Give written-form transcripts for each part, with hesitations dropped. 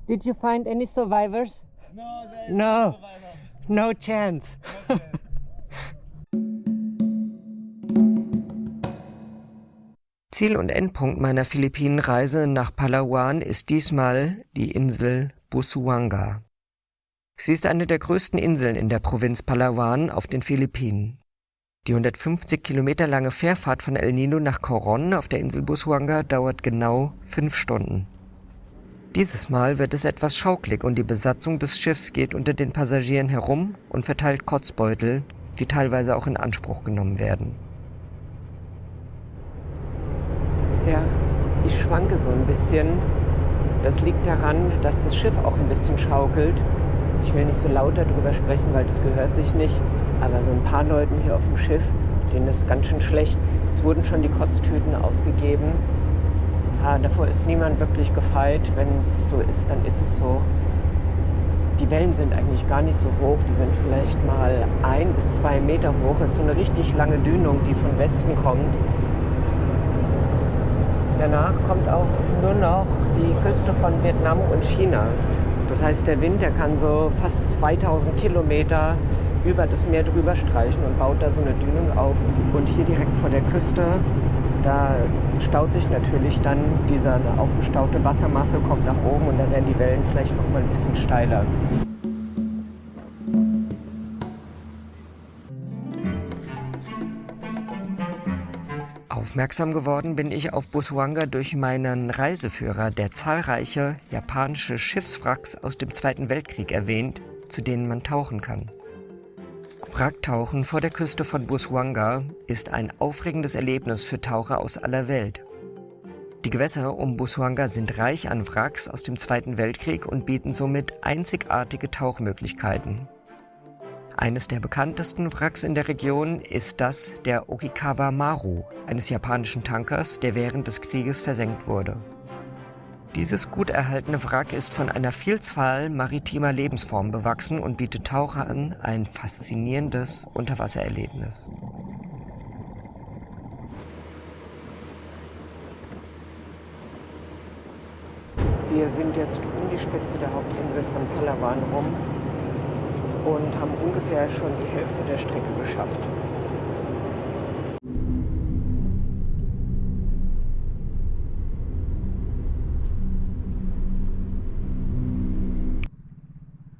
Did you find any survivors? No, there is No. survivors. No chance. Okay. Ziel und Endpunkt meiner Philippinenreise nach Palawan ist diesmal die Insel Busuanga. Sie ist eine der größten Inseln in der Provinz Palawan auf den Philippinen. Die 150 Kilometer lange Fährfahrt von El Nido nach Coron auf der Insel Busuanga dauert genau 5 Stunden. Dieses Mal wird es etwas schaukelig und die Besatzung des Schiffs geht unter den Passagieren herum und verteilt Kotzbeutel, die teilweise auch in Anspruch genommen werden. Ja, ich schwanke so ein bisschen. Das liegt daran, dass das Schiff auch ein bisschen schaukelt. Ich will nicht so laut darüber sprechen, weil das gehört sich nicht. Aber so ein paar Leuten hier auf dem Schiff, denen ist ganz schön schlecht. Es wurden schon die Kotztüten ausgegeben. Ja, davor ist niemand wirklich gefeit. Wenn es so ist, dann ist es so. Die Wellen sind eigentlich gar nicht so hoch. Die sind vielleicht mal 1 bis 2 Meter hoch. Es ist so eine richtig lange Dünung, die von Westen kommt. Danach kommt auch nur noch die Küste von Vietnam und China. Das heißt, der Wind, der kann so fast 2000 Kilometer über das Meer drüber streichen und baut da so eine Dünung auf. Und hier direkt vor der Küste, da staut sich natürlich dann diese aufgestaute Wassermasse, kommt nach oben und da werden die Wellen vielleicht noch mal ein bisschen steiler. Aufmerksam geworden bin ich auf Busuanga durch meinen Reiseführer, der zahlreiche japanische Schiffswracks aus dem Zweiten Weltkrieg erwähnt, zu denen man tauchen kann. Wracktauchen vor der Küste von Busuanga ist ein aufregendes Erlebnis für Taucher aus aller Welt. Die Gewässer um Busuanga sind reich an Wracks aus dem Zweiten Weltkrieg und bieten somit einzigartige Tauchmöglichkeiten. Eines der bekanntesten Wracks in der Region ist das der Okinawa Maru, eines japanischen Tankers, der während des Krieges versenkt wurde. Dieses gut erhaltene Wrack ist von einer Vielzahl maritimer Lebensformen bewachsen und bietet Tauchern ein faszinierendes Unterwassererlebnis. Wir sind jetzt um die Spitze der Hauptinsel von Palawan rum und haben ungefähr schon die Hälfte der Strecke geschafft.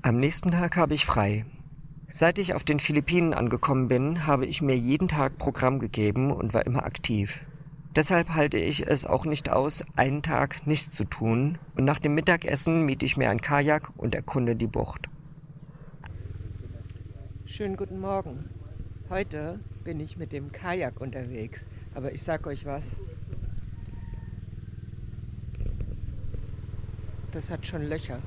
Am nächsten Tag habe ich frei. Seit ich auf den Philippinen angekommen bin, habe ich mir jeden Tag Programm gegeben und war immer aktiv. Deshalb halte ich es auch nicht aus, einen Tag nichts zu tun und nach dem Mittagessen miete ich mir ein Kajak und erkunde die Bucht. Schönen guten Morgen. Heute bin ich mit dem Kajak unterwegs, aber ich sag euch was. Das hat schon Löcher.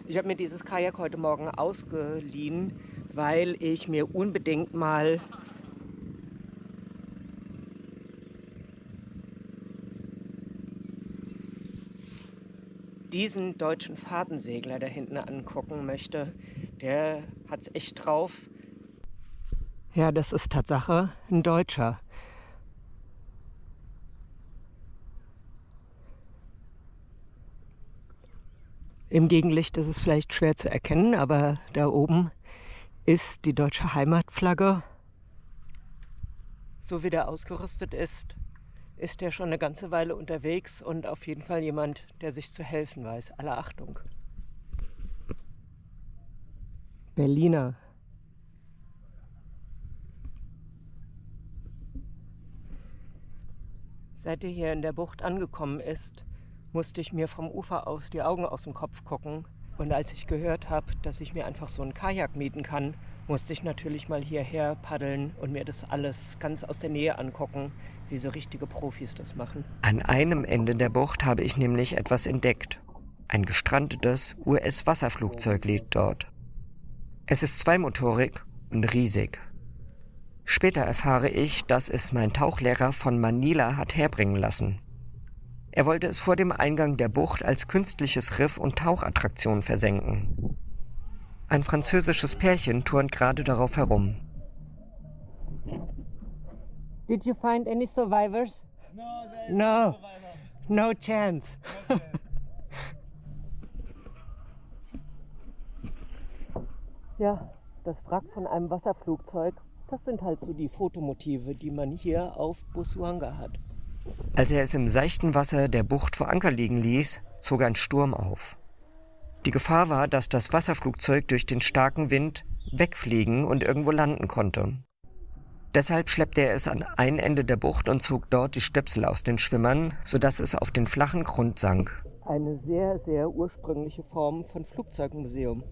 Ich habe mir dieses Kajak heute Morgen ausgeliehen, weil ich mir unbedingt mal diesen deutschen Fahrtensegler da hinten angucken möchte. Der hat's echt drauf. Ja, das ist Tatsache ein Deutscher. Im Gegenlicht ist es vielleicht schwer zu erkennen, aber da oben ist die deutsche Heimatflagge. So wie der ausgerüstet ist, ist er schon eine ganze Weile unterwegs und auf jeden Fall jemand, der sich zu helfen weiß. Alle Achtung. Berliner. Seit er hier in der Bucht angekommen ist, musste ich mir vom Ufer aus die Augen aus dem Kopf gucken. Und als ich gehört habe, dass ich mir einfach so einen Kajak mieten kann, musste ich natürlich mal hierher paddeln und mir das alles ganz aus der Nähe angucken, wie so richtige Profis das machen. An einem Ende der Bucht habe ich nämlich etwas entdeckt. Ein gestrandetes US-Wasserflugzeug liegt dort. Es ist zweimotorig und riesig. Später erfahre ich, dass es mein Tauchlehrer von Manila hat herbringen lassen. Er wollte es vor dem Eingang der Bucht als künstliches Riff und Tauchattraktion versenken. Ein französisches Pärchen turnt gerade darauf herum. Did you find any survivors? No, there is No. survivors. No chance. Okay. Ja, das Wrack von einem Wasserflugzeug, das sind halt so die Fotomotive, die man hier auf Busuanga hat. Als er es im seichten Wasser der Bucht vor Anker liegen ließ, zog ein Sturm auf. Die Gefahr war, dass das Wasserflugzeug durch den starken Wind wegfliegen und irgendwo landen konnte. Deshalb schleppte er es an ein Ende der Bucht und zog dort die Stöpsel aus den Schwimmern, sodass es auf den flachen Grund sank. Eine sehr, sehr ursprüngliche Form von Flugzeugmuseum.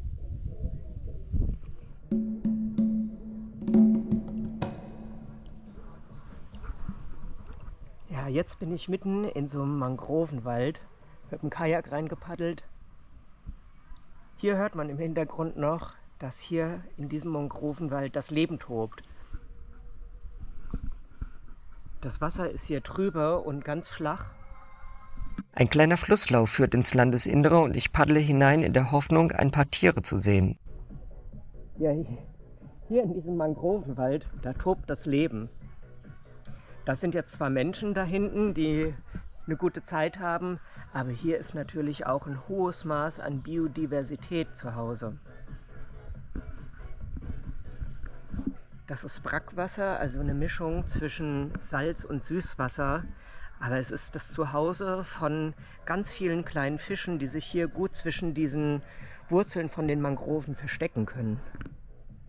Ja, jetzt bin ich mitten in so einem Mangrovenwald, mit dem Kajak reingepaddelt. Hier hört man im Hintergrund noch, dass hier in diesem Mangrovenwald das Leben tobt. Das Wasser ist hier trübe und ganz flach. Ein kleiner Flusslauf führt ins Landesinnere und ich paddle hinein in der Hoffnung, ein paar Tiere zu sehen. Ja, hier in diesem Mangrovenwald, da tobt das Leben. Das sind jetzt zwar Menschen da hinten, die eine gute Zeit haben, aber hier ist natürlich auch ein hohes Maß an Biodiversität zu Hause. Das ist Brackwasser, also eine Mischung zwischen Salz und Süßwasser. Aber es ist das Zuhause von ganz vielen kleinen Fischen, die sich hier gut zwischen diesen Wurzeln von den Mangroven verstecken können.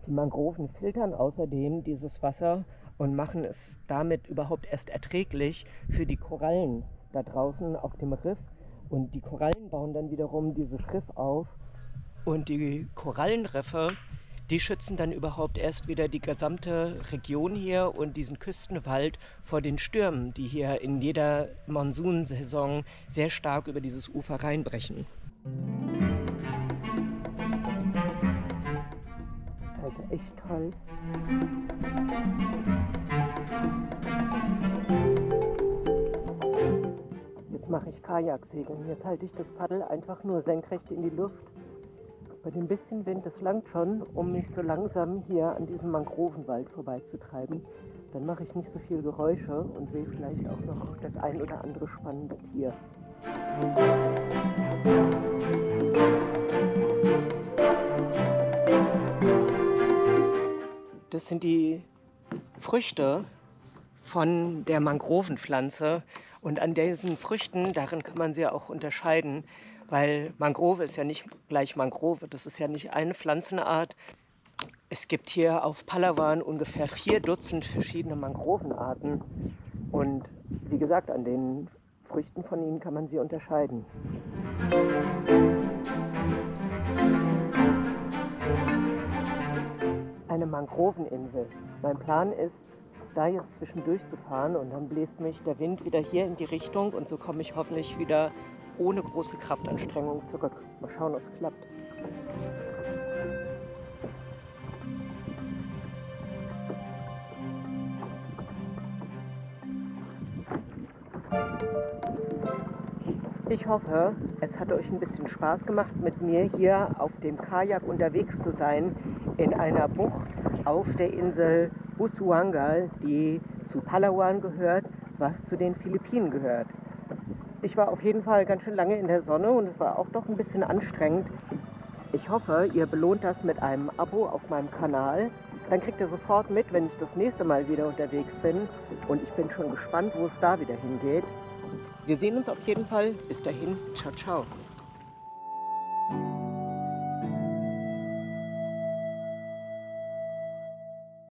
Die Mangroven filtern außerdem dieses Wasser und machen es damit überhaupt erst erträglich für die Korallen da draußen auf dem Riff. Und die Korallen bauen dann wiederum dieses Riff auf. Und die Korallenriffe, die schützen dann überhaupt erst wieder die gesamte Region hier und diesen Küstenwald vor den Stürmen, die hier in jeder Monsunsaison sehr stark über dieses Ufer reinbrechen. Also echt toll. Jetzt mache ich Kajaksegeln. Jetzt halte ich das Paddel einfach nur senkrecht in die Luft. Bei dem bisschen Wind, das langt schon, um mich so langsam hier an diesem Mangrovenwald vorbeizutreiben. Dann mache ich nicht so viel Geräusche und sehe vielleicht auch noch das ein oder andere spannende Tier. Das sind die Früchte von der Mangrovenpflanze. Und an diesen Früchten, darin kann man sie auch unterscheiden, weil Mangrove ist ja nicht gleich Mangrove, das ist ja nicht eine Pflanzenart. Es gibt hier auf Palawan ungefähr 4 Dutzend verschiedene Mangrovenarten. Und wie gesagt, an den Früchten von ihnen kann man sie unterscheiden. Eine Mangroveninsel. Mein Plan ist, da jetzt zwischendurch zu fahren und dann bläst mich der Wind wieder hier in die Richtung und so komme ich hoffentlich wieder ohne große Kraftanstrengung zurück. Mal schauen, ob es klappt. Ich hoffe, es hat euch ein bisschen Spaß gemacht, mit mir hier auf dem Kajak unterwegs zu sein in einer Bucht auf der Insel Busuanga, die zu Palawan gehört, was zu den Philippinen gehört. Ich war auf jeden Fall ganz schön lange in der Sonne und es war auch doch ein bisschen anstrengend. Ich hoffe, ihr belohnt das mit einem Abo auf meinem Kanal. Dann kriegt ihr sofort mit, wenn ich das nächste Mal wieder unterwegs bin. Und ich bin schon gespannt, wo es da wieder hingeht. Wir sehen uns auf jeden Fall. Bis dahin. Ciao, ciao.